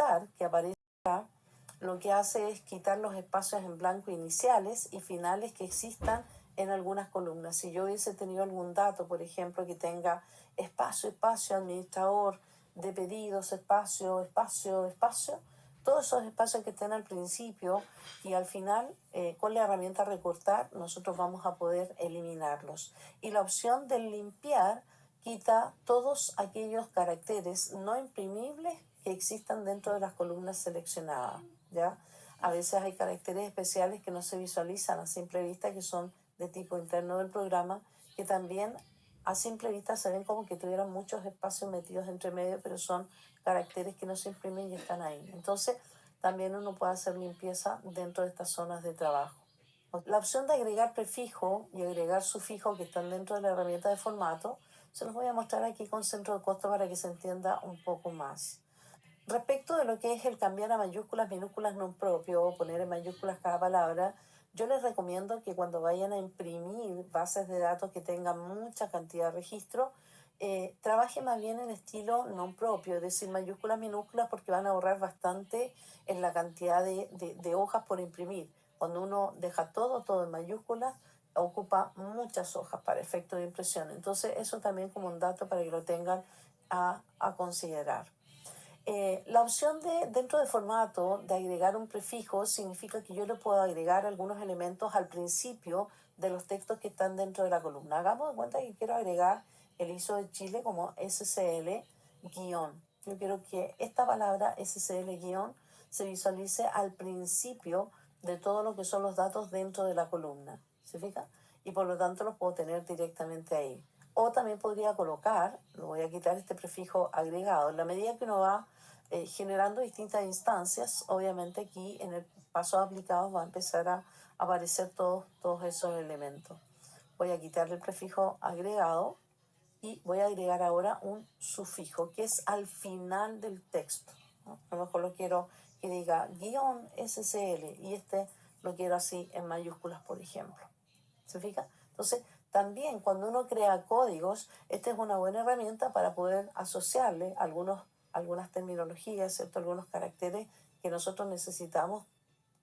recortar, que aparece acá, lo que hace es quitar los espacios en blanco iniciales y finales que existan en algunas columnas. Si yo hubiese tenido algún dato, por ejemplo, que tenga espacio, espacio, administrador de pedidos, espacio, espacio, espacio, todos esos espacios que estén al principio y al final, con la herramienta recortar, nosotros vamos a poder eliminarlos. Y la opción de limpiar quita todos aquellos caracteres no imprimibles que existan dentro de las columnas seleccionadas, ¿ya? A veces hay caracteres especiales que no se visualizan a simple vista, que son de tipo interno del programa, que también a simple vista se ven como que tuvieran muchos espacios metidos entre medio, pero son caracteres que no se imprimen y están ahí. Entonces, también uno puede hacer limpieza dentro de estas zonas de trabajo. La opción de agregar prefijo y agregar sufijo que están dentro de la herramienta de formato, se los voy a mostrar aquí con centro de costo para que se entienda un poco más. Respecto de lo que es el cambiar a mayúsculas, minúsculas, no propio, o poner en mayúsculas cada palabra, yo les recomiendo que cuando vayan a imprimir bases de datos que tengan mucha cantidad de registro, trabaje más bien en estilo non propio, es decir, mayúsculas, minúsculas, porque van a ahorrar bastante en la cantidad de hojas por imprimir. Cuando uno deja todo en mayúsculas, ocupa muchas hojas para efecto de impresión. Entonces, eso también como un dato para que lo tengan a considerar. La opción de dentro de formato de agregar un prefijo significa que yo le puedo agregar algunos elementos al principio de los textos que están dentro de la columna. Hagamos de cuenta que quiero agregar el ISO de Chile como SCL guión. Yo quiero que esta palabra SCL guión se visualice al principio de todo lo que son los datos dentro de la columna. ¿Se fija? Y por lo tanto los puedo tener directamente ahí. O también podría colocar, lo voy a quitar este prefijo agregado, en la medida que uno va generando distintas instancias, obviamente aquí en el paso aplicado va a empezar a aparecer todos esos elementos. Voy a quitarle el prefijo agregado y voy a agregar ahora un sufijo que es al final del texto, ¿no? A lo mejor lo quiero que diga guión SCL y este lo quiero así en mayúsculas, por ejemplo. ¿Se fija? Entonces, también cuando uno crea códigos, esta es una buena herramienta para poder asociarle algunas terminologías, ¿cierto? Algunos caracteres que nosotros necesitamos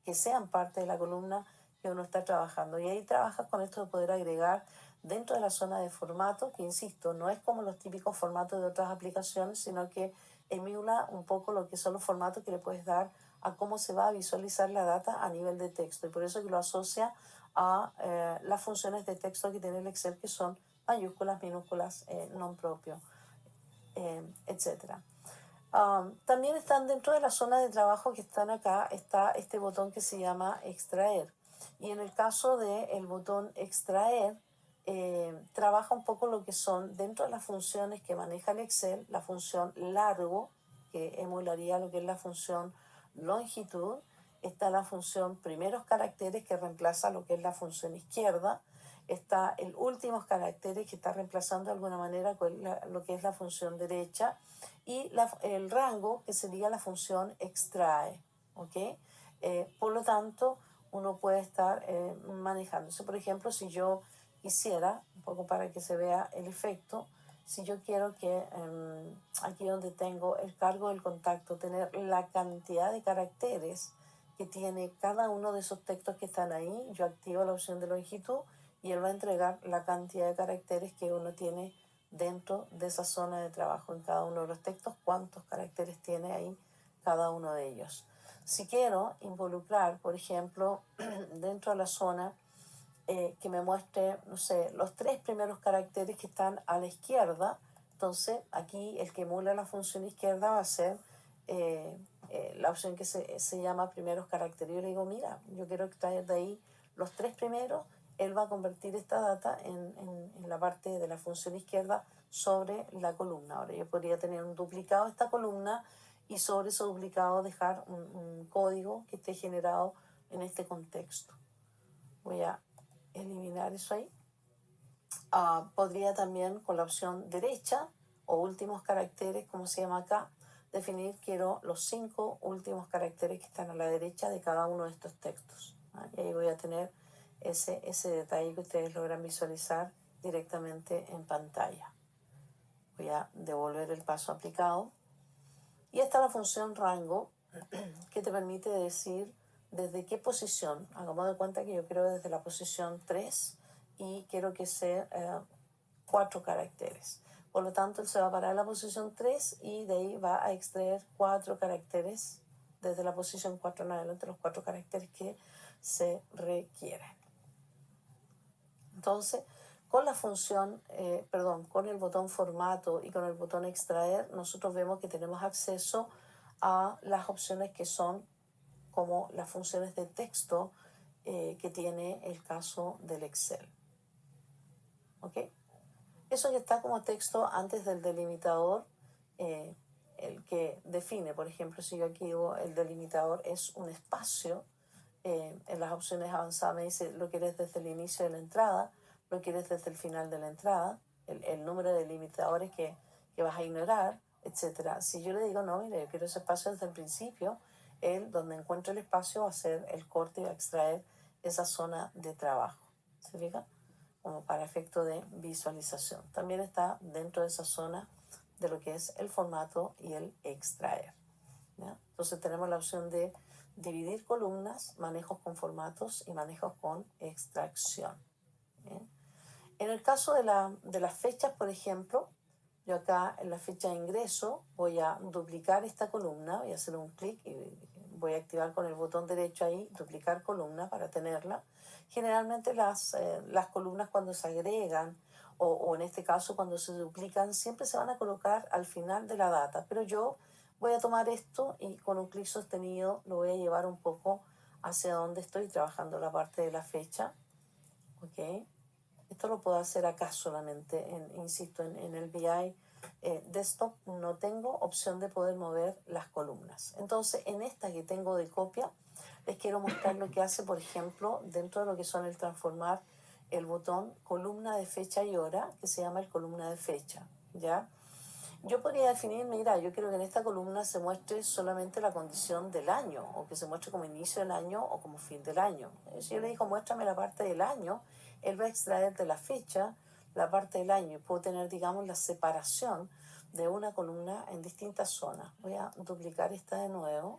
que sean parte de la columna que uno está trabajando. Y ahí trabajas con esto de poder agregar dentro de la zona de formato, que insisto, no es como los típicos formatos de otras aplicaciones, sino que emula un poco lo que son los formatos que le puedes dar a cómo se va a visualizar la data a nivel de texto. Y por eso que lo asocia a las funciones de texto que tiene el Excel, que son mayúsculas, minúsculas, non propio, etcétera. También están dentro de la zona de trabajo que están acá, está este botón que se llama extraer. Y en el caso del botón extraer, trabaja un poco lo que son dentro de las funciones que maneja el Excel, la función largo, que emularía lo que es la función longitud, está la función primeros caracteres que reemplaza lo que es la función izquierda, está el últimos caracteres que está reemplazando de alguna manera lo que es la función derecha y el rango que sería la función extrae, ¿ok? Por lo tanto, uno puede estar manejándose. Por ejemplo, si yo quisiera, un poco para que se vea el efecto, si yo quiero que aquí donde tengo el cargo del contacto, tener la cantidad de caracteres que tiene cada uno de esos textos que están ahí, yo activo la opción de longitud y él va a entregar la cantidad de caracteres que uno tiene dentro de esa zona de trabajo en cada uno de los textos, cuántos caracteres tiene ahí cada uno de ellos. Si quiero involucrar, por ejemplo, dentro de la zona que me muestre, no sé, los 3 primeros caracteres que están a la izquierda, entonces aquí el que emula la función izquierda va a ser la opción que se llama primeros caracteres. Yo le digo, mira, yo quiero extraer de ahí los 3 primeros, él va a convertir esta data en la parte de la función izquierda sobre la columna. Ahora yo podría tener un duplicado de esta columna y sobre ese duplicado dejar un código que esté generado en este contexto. Voy a eliminar eso ahí. Podría también con la opción derecha o últimos caracteres, como se llama acá, definir quiero los 5 últimos caracteres que están a la derecha de cada uno de estos textos. Y ahí voy a tener ese detalle que ustedes logran visualizar directamente en pantalla. Voy a devolver el paso aplicado Y está la función rango, que te permite decir desde qué posición. Hagamos de cuenta que yo quiero desde la posición 3 y quiero que sea 4 caracteres. Por lo tanto, él se va a parar en la posición 3 y de ahí va a extraer 4 caracteres desde la posición 4 en adelante, los 4 caracteres que se requieren. Entonces, con la función, con el botón formato y con el botón extraer, nosotros vemos que tenemos acceso a las opciones que son como las funciones de texto que tiene el caso del Excel. ¿Ok? Eso que está como texto antes del delimitador, el que define, por ejemplo, si yo aquí digo el delimitador es un espacio, en las opciones avanzadas me dice lo quieres desde el inicio de la entrada, lo quieres desde el final de la entrada, el número de delimitadores que vas a ignorar, etcétera. Si yo le digo, no, mire, yo quiero ese espacio desde el principio, él, donde encuentre el espacio, va a hacer el corte y va a extraer esa zona de trabajo. ¿Se fija? Como para efecto de visualización. También está dentro de esa zona de lo que es el formato y el extraer. ¿Ya? Entonces tenemos la opción de dividir columnas, manejos con formatos y manejos con extracción. ¿Bien? En el caso de las fechas, por ejemplo, yo acá en la fecha de ingreso voy a duplicar esta columna, voy a hacer un clic y voy a activar con el botón derecho ahí, duplicar columna para tenerla. Generalmente las columnas cuando se agregan o en este caso cuando se duplican siempre se van a colocar al final de la data, pero yo voy a tomar esto y con un clic sostenido lo voy a llevar un poco hacia donde estoy trabajando la parte de la fecha. ¿Ok? Esto lo puedo hacer acá solamente, insisto, en el BI desktop no tengo opción de poder mover las columnas. Entonces, en esta que tengo de copia, les quiero mostrar lo que hace, por ejemplo, dentro de lo que son el transformar el botón columna de fecha y hora, que se llama el columna de fecha, ¿ya? Yo podría definir, mira, yo quiero que en esta columna se muestre solamente la condición del año, o que se muestre como inicio del año o como fin del año. Si yo le digo, muéstrame la parte del año, él va a extraer de la fecha la parte del año y puedo tener, digamos, la separación de una columna en distintas zonas. Voy a duplicar esta de nuevo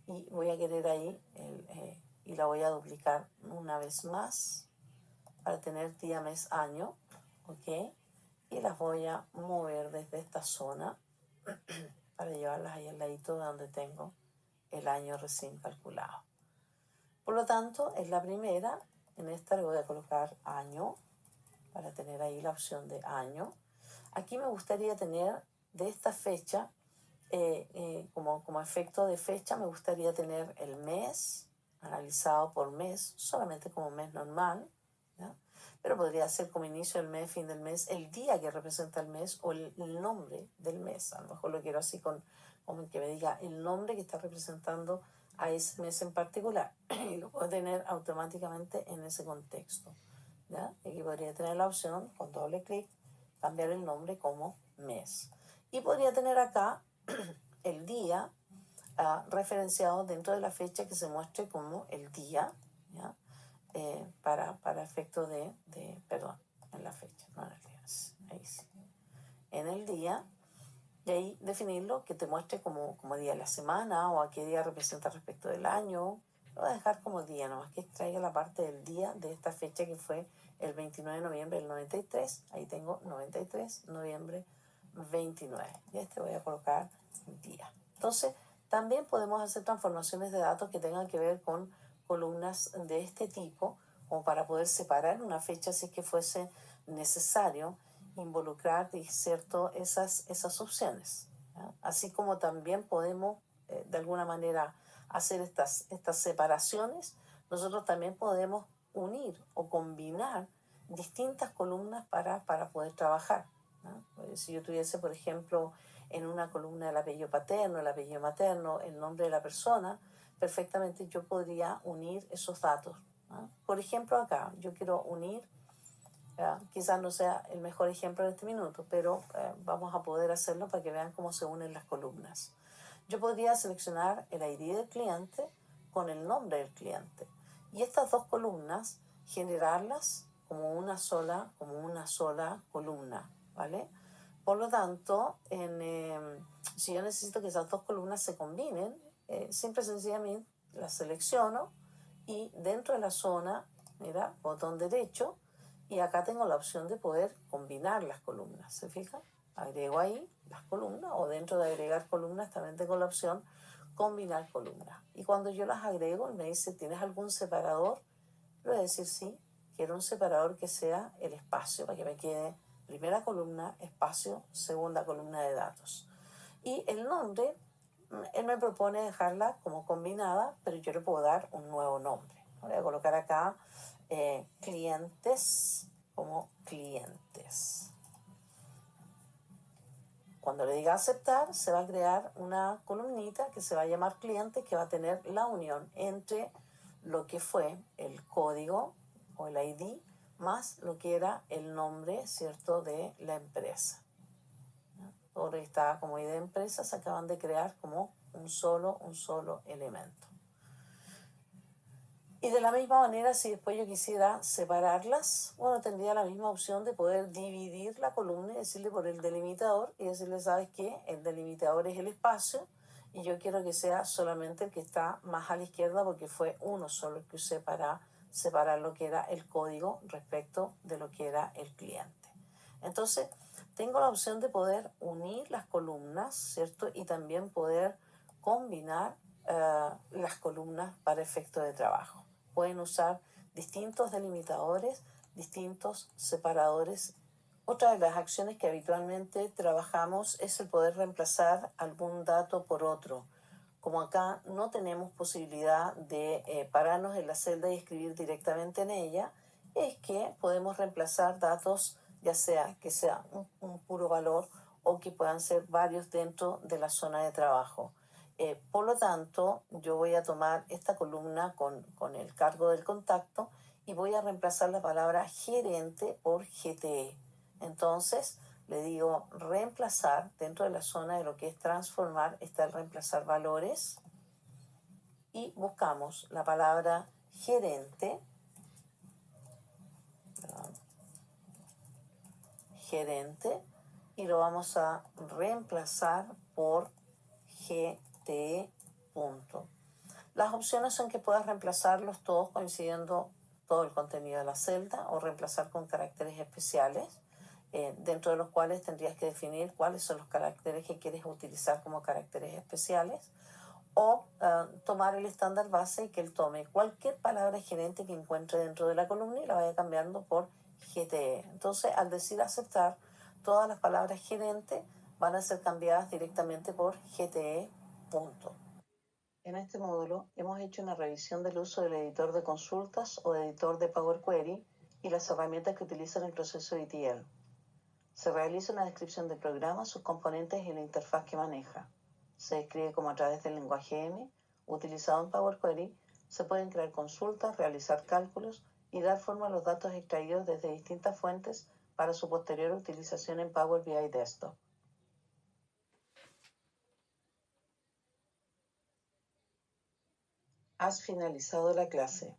y voy a querer ahí, y la voy a duplicar una vez más para tener día, mes, año, ¿ok? Y las voy a mover desde esta zona para llevarlas ahí al ladito de donde tengo el año recién calculado. Por lo tanto, es la primera. En esta le voy a colocar año para tener ahí la opción de año. Aquí me gustaría tener de esta fecha, como efecto de fecha, me gustaría tener el mes analizado por mes, solamente como mes normal, ¿ya? Pero podría ser como inicio del mes, fin del mes, el día que representa el mes o el nombre del mes. A lo mejor lo quiero así como que me diga el nombre que está representando a ese mes en particular y lo puedo tener automáticamente en ese contexto, ¿ya? Y aquí podría tener la opción con doble clic cambiar el nombre como mes y podría tener acá el día referenciado dentro de la fecha que se muestre como el día, ¿ya? Para efecto perdón, en la fecha, no en el día, ahí sí, en el día, y ahí definirlo que te muestre como día de la semana o a qué día representa respecto del año. Lo voy a dejar como día, nomás que extraiga la parte del día de esta fecha que fue el 29 de noviembre del 93. Ahí tengo 93, noviembre 29. Y este voy a colocar día. Entonces, también podemos hacer transformaciones de datos que tengan que ver con columnas de este tipo, como para poder separar una fecha si es que fuese necesario involucrar, ¿cierto?, esas opciones, ¿ya? Así como también podemos, de alguna manera, hacer estas separaciones, nosotros también podemos unir o combinar distintas columnas para poder trabajar, ¿no? Pues si yo tuviese, por ejemplo, en una columna el apellido paterno, el apellido materno, el nombre de la persona, perfectamente yo podría unir esos datos, ¿no? Por ejemplo, acá yo quiero unir, quizás no sea el mejor ejemplo en este minuto, pero vamos a poder hacerlo para que vean cómo se unen las columnas. Yo podría seleccionar el ID del cliente con el nombre del cliente y estas dos columnas generarlas como una sola columna, ¿vale? Por lo tanto, si yo necesito que esas dos columnas se combinen, simple y sencillamente las selecciono y dentro de la zona, mira, botón derecho, y acá tengo la opción de poder combinar las columnas, ¿se fijan? Agrego ahí las columnas, o dentro de agregar columnas también tengo la opción combinar columnas. Y cuando yo las agrego, me dice, ¿tienes algún separador? Le voy a decir sí, quiero un separador que sea el espacio, para que me quede primera columna, espacio, segunda columna de datos. Y el nombre, él me propone dejarla como combinada, pero yo le puedo dar un nuevo nombre. Voy a colocar acá clientes como clientes. Cuando le diga aceptar, se va a crear una columnita que se va a llamar cliente, que va a tener la unión entre lo que fue el código o el ID más lo que era el nombre, ¿cierto?, de la empresa. Todo lo que estaba como ID de empresa se acaban de crear como un solo elemento. Y de la misma manera, si después yo quisiera separarlas, bueno, tendría la misma opción de poder dividir la columna y decirle por el delimitador y decirle, ¿sabes qué? El delimitador es el espacio y yo quiero que sea solamente el que está más a la izquierda porque fue uno solo el que usé para separar lo que era el código respecto de lo que era el cliente. Entonces, tengo la opción de poder unir las columnas, ¿cierto? Y también poder combinar las columnas para efecto de trabajo. Pueden usar distintos delimitadores, distintos separadores. Otra de las acciones que habitualmente trabajamos es el poder reemplazar algún dato por otro. Como acá no tenemos posibilidad de pararnos en la celda y escribir directamente en ella, es que podemos reemplazar datos, ya sea que sea un puro valor o que puedan ser varios dentro de la zona de trabajo. Por lo tanto, yo voy a tomar esta columna con el cargo del contacto y voy a reemplazar la palabra gerente por GTE. Entonces, le digo reemplazar, dentro de la zona de lo que es transformar, está el reemplazar valores y buscamos la palabra gerente, gerente, y lo vamos a reemplazar por GTE punto. Las opciones son que puedas reemplazarlos todos coincidiendo todo el contenido de la celda o reemplazar con caracteres especiales, dentro de los cuales tendrías que definir cuáles son los caracteres que quieres utilizar como caracteres especiales, o tomar el estándar base y que él tome cualquier palabra gerente que encuentre dentro de la columna y la vaya cambiando por GTE. Entonces, al decir aceptar, todas las palabras gerente van a ser cambiadas directamente por GTE punto. En este módulo hemos hecho una revisión del uso del editor de consultas o editor de Power Query y las herramientas que utilizan el proceso ETL. Se realiza una descripción del programa, sus componentes y la interfaz que maneja. Se describe cómo a través del lenguaje M, utilizado en Power Query, se pueden crear consultas, realizar cálculos y dar forma a los datos extraídos desde distintas fuentes para su posterior utilización en Power BI Desktop. Has finalizado la clase.